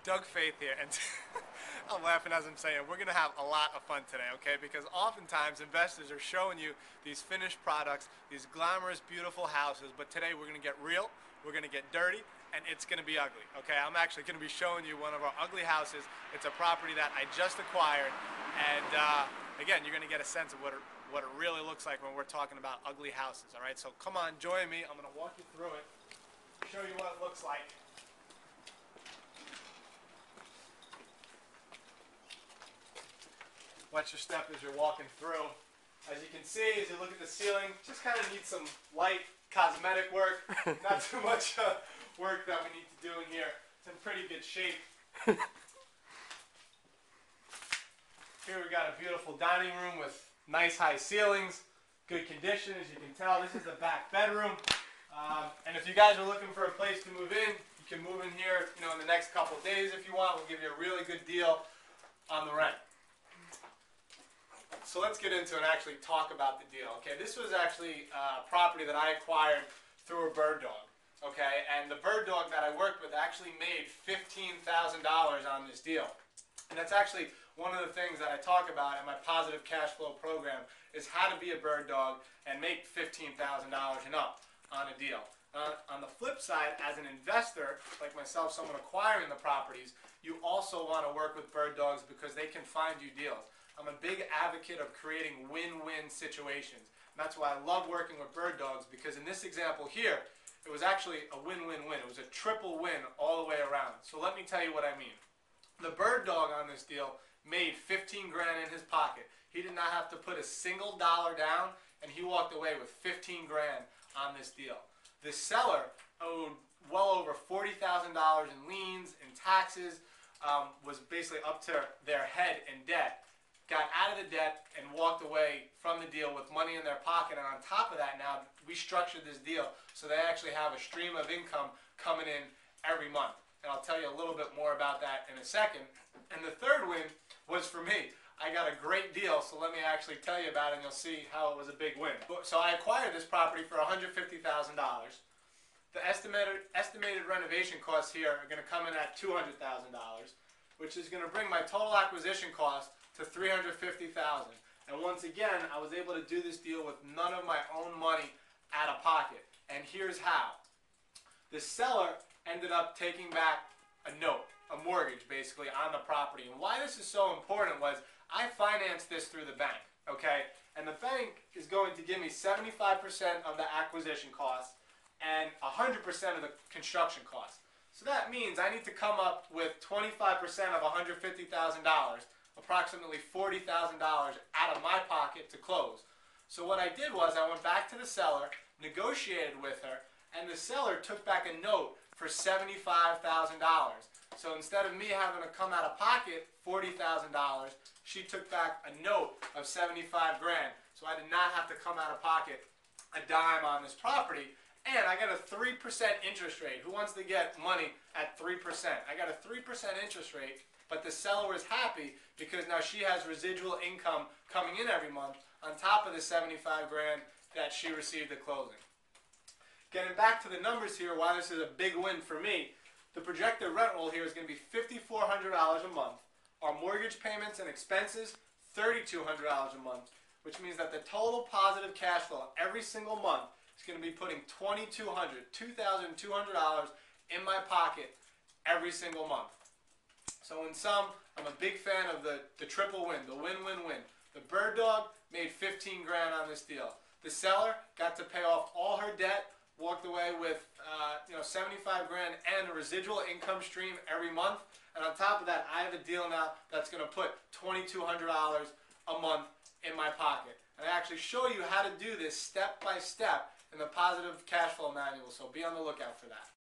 Doug Faith here, and I'm laughing as I'm saying we're going to have a lot of fun today, okay? Because oftentimes investors are showing you these finished products, these glamorous, beautiful houses, but today we're going to get real, we're going to get dirty, and it's going to be ugly, okay? I'm actually going to be showing you one of our ugly houses. It's a property that I just acquired, and again, you're going to get a sense of what it really looks like when we're talking about ugly houses, all right? So come on, join me. I'm going to walk you through it, show you what it looks like. Watch your step as you're walking through. As you can see, as you look at the ceiling, just kind of needs some light cosmetic work. Not too much work that we need to do in here. It's in pretty good shape. Here we got a beautiful dining room with nice high ceilings, good condition. As you can tell, this is the back bedroom. And if you guys are looking for a place to move in, you can move in here, in the next couple days if you want. We'll give you a really good deal on the rent. So let's get into it and actually talk about the deal. Okay, this was actually a property that I acquired through a bird dog. Okay, and the bird dog that I worked with actually made $15,000 on this deal. And that's actually one of the things that I talk about in my positive cash flow program is how to be a bird dog and make $15,000 and up on a deal. On the flip side, as an investor, like myself, someone acquiring the properties, you also want to work with bird dogs because they can find you deals. I'm a big advocate of creating win-win situations. And that's why I love working with bird dogs, because in this example here, it was actually a win-win-win. It was a triple win all the way around. So let me tell you what I mean. The bird dog on this deal made 15 grand in his pocket. He did not have to put a single dollar down, and he walked away with 15 grand on this deal. The seller owed well over $40,000 in liens and taxes, was basically up to their head in debt. Got out of the debt and walked away from the deal with money in their pocket. And on top of that, now we structured this deal so they actually have a stream of income coming in every month. And I'll tell you a little bit more about that in a second. And the third win was for me. I got a great deal, so let me actually tell you about it and you'll see how it was a big win. So I acquired this property for $150,000. The estimated renovation costs here are going to come in at $200,000, which is going to bring my total acquisition cost to $350,000. And once again, I was able to do this deal with none of my own money out of pocket. And here's how. The seller ended up taking back a note, a mortgage basically, on the property. And why this is so important was I financed this through the bank, okay? And the bank is going to give me 75% of the acquisition costs and 100% of the construction costs. So that means I need to come up with 25% of $150,000, approximately $40,000 out of my pocket to close. So what I did was I went back to the seller, negotiated with her, and the seller took back a note for $75,000. So instead of me having to come out of pocket $40,000, she took back a note of 75 grand. So I did not have to come out of pocket a dime on this property. And I got a 3% interest rate. Who wants to get money at 3%? I got a 3% interest rate. But the seller was happy because now she has residual income coming in every month on top of the 75 grand that she received at closing. Getting back to the numbers here, why this is a big win for me, the projected rent roll here is going to be $5,400 a month. Our mortgage payments and expenses, $3,200 a month, which means that the total positive cash flow every single month is going to be putting $2,200 in my pocket every single month. So in sum, I'm a big fan of the triple win, the win-win-win. The bird dog made 15 grand on this deal. The seller got to pay off all her debt, walked away with 75 grand and a residual income stream every month. And on top of that, I have a deal now that's going to put $2,200 a month in my pocket. And I actually show you how to do this step by step in the positive cash flow manual, so be on the lookout for that.